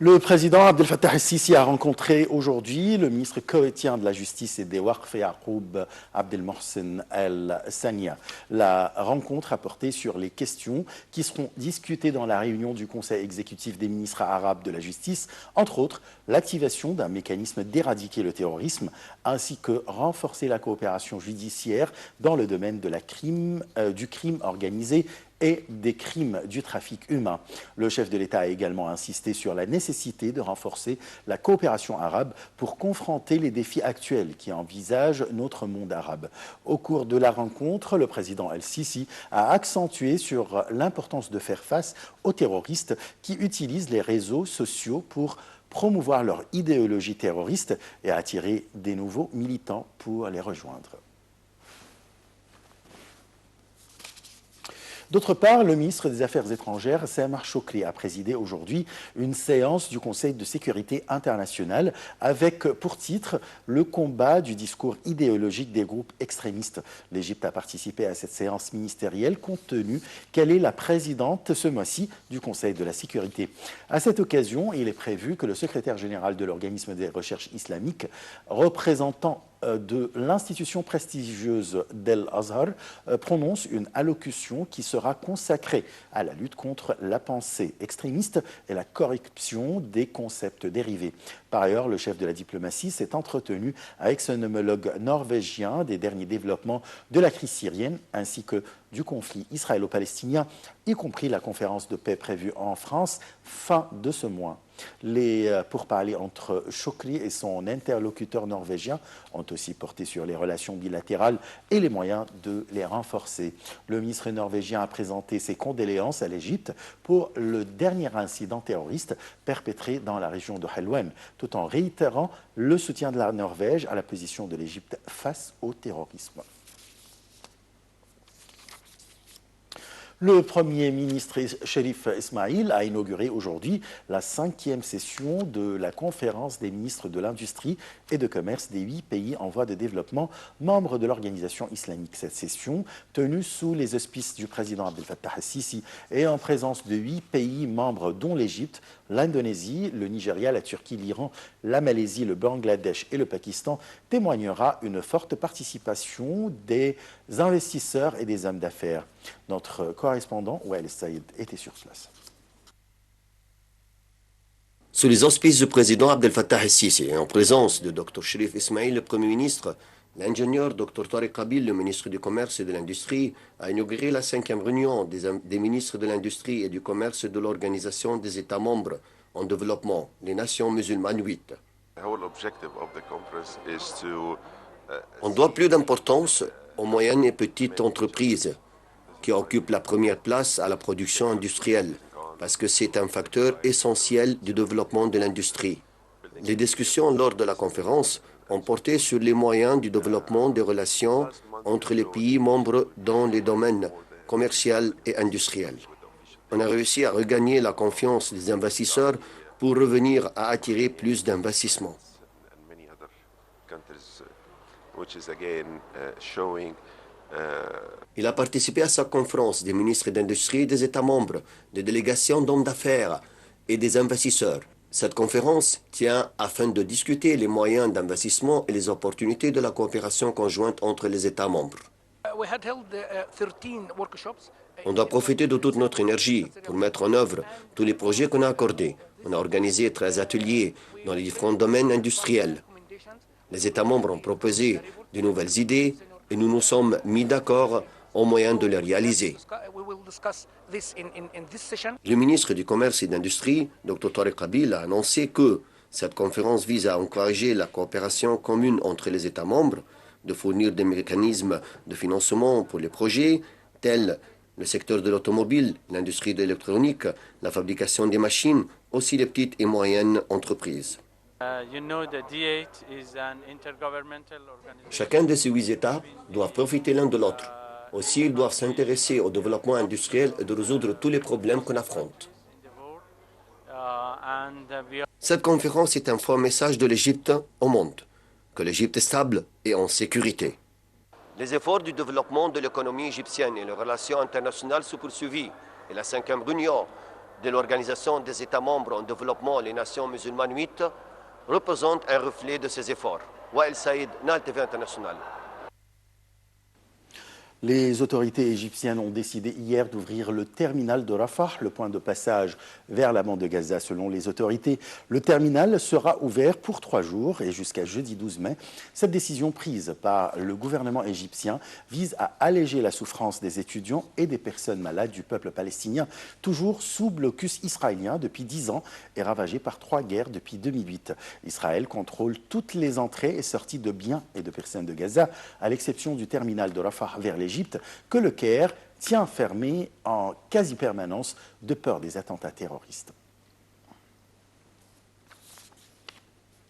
Le président Abdel Fattah el-Sisi a rencontré aujourd'hui le ministre koweïtien de la Justice et des Waqf Yaqoub Abdel Mohsen El-Sania. La rencontre a porté sur les questions qui seront discutées dans la réunion du Conseil exécutif des ministres arabes de la Justice, entre autres l'activation d'un mécanisme d'éradiquer le terrorisme, ainsi que renforcer la coopération judiciaire dans le domaine de du crime organisé et des crimes du trafic humain. Le chef de l'État a également insisté sur la nécessité de renforcer la coopération arabe pour confronter les défis actuels qui envisagent notre monde arabe. Au cours de la rencontre, le président El-Sisi a accentué sur l'importance de faire face aux terroristes qui utilisent les réseaux sociaux pour promouvoir leur idéologie terroriste et attirer des nouveaux militants pour les rejoindre. D'autre part, le ministre des Affaires étrangères, Samar Shoukry, a présidé aujourd'hui une séance du Conseil de sécurité internationale avec pour titre « Le combat du discours idéologique des groupes extrémistes ». L'Égypte a participé à cette séance ministérielle compte tenu qu'elle est la présidente ce mois-ci du Conseil de la sécurité. À cette occasion, il est prévu que le secrétaire général de l'organisme des recherches islamiques, représentant de l'institution prestigieuse d'El Azhar prononce une allocution qui sera consacrée à la lutte contre la pensée extrémiste et la corruption des concepts dérivés. Par ailleurs, le chef de la diplomatie s'est entretenu avec son homologue norvégien des derniers développements de la crise syrienne ainsi que du conflit israélo-palestinien, y compris la conférence de paix prévue en France fin de ce mois. Les pourparlers entre Shoukry et son interlocuteur norvégien ont aussi porté sur les relations bilatérales et les moyens de les renforcer. Le ministre norvégien a présenté ses condoléances à l'Égypte pour le dernier incident terroriste perpétré dans la région de Helwan, tout en réitérant le soutien de la Norvège à la position de l'Égypte face au terrorisme. Le Premier ministre Cherif Ismail a inauguré aujourd'hui la 5e session de la conférence des ministres de l'Industrie et de Commerce des 8 pays en voie de développement membres de l'organisation islamique. Cette session, tenue sous les auspices du président Abdel Fattah el-Sisi et en présence de 8 pays membres dont l'Égypte, l'Indonésie, le Nigeria, la Turquie, l'Iran, la Malaisie, le Bangladesh et le Pakistan, témoignera une forte participation des investisseurs et des hommes d'affaires. Notre correspondant, Wael Saïd, était sur place. Sous les auspices du président Abdel Fattah el-Sisi et en présence de Dr Cherif Ismail, le Premier ministre, l'ingénieur Dr Tariq Kabil, le ministre du Commerce et de l'Industrie, a inauguré la 5e réunion des ministres de l'Industrie et du Commerce de l'Organisation des États membres en développement, les Nations musulmanes 8. On doit plus d'importance aux moyennes et petites entreprises qui occupent la première place à la production industrielle, parce que c'est un facteur essentiel du développement de l'industrie. Les discussions lors de la conférence ont porté sur les moyens du développement des relations entre les pays membres dans les domaines commercial et industriel. On a réussi à regagner la confiance des investisseurs pour revenir à attirer plus d'investissements. Il a participé à sa conférence des ministres d'Industrie des États membres, des délégations d'hommes d'affaires et des investisseurs. Cette conférence tient afin de discuter les moyens d'investissement et les opportunités de la coopération conjointe entre les États membres. On doit profiter de toute notre énergie pour mettre en œuvre tous les projets qu'on a accordés. On a organisé 13 ateliers dans les différents domaines industriels. Les États membres ont proposé de nouvelles idées et nous nous sommes mis d'accord au moyen de les réaliser. Le ministre du Commerce et de l'Industrie, Dr Tariq Kabil, a annoncé que cette conférence vise à encourager la coopération commune entre les États membres, de fournir des mécanismes de financement pour les projets tels le secteur de l'automobile, l'industrie de l'électronique, la fabrication des machines, aussi les petites et moyennes entreprises. Chacun de ces 8 États doit profiter l'un de l'autre. Aussi, ils doivent s'intéresser au développement industriel et de résoudre tous les problèmes qu'on affronte. Cette conférence est un fort message de l'Égypte au monde, que l'Égypte est stable et en sécurité. Les efforts du développement de l'économie égyptienne et les relations internationales se poursuivent et la 5e réunion de l'Organisation des États membres en développement, les Nations musulmanes 8, représente un reflet de ces efforts. Wael Saïd, Nal TV International. Les autorités égyptiennes ont décidé hier d'ouvrir le terminal de Rafah, le point de passage vers la bande de Gaza. Selon les autorités, le terminal sera ouvert pour 3 jours et jusqu'à jeudi 12 mai. Cette décision prise par le gouvernement égyptien vise à alléger la souffrance des étudiants et des personnes malades du peuple palestinien, toujours sous blocus israélien depuis 10 ans et ravagé par 3 guerres depuis 2008. Israël contrôle toutes les entrées et sorties de biens et de personnes de Gaza, à l'exception du terminal de Rafah vers l'Égypte, que le Caire tient fermé en quasi-permanence de peur des attentats terroristes.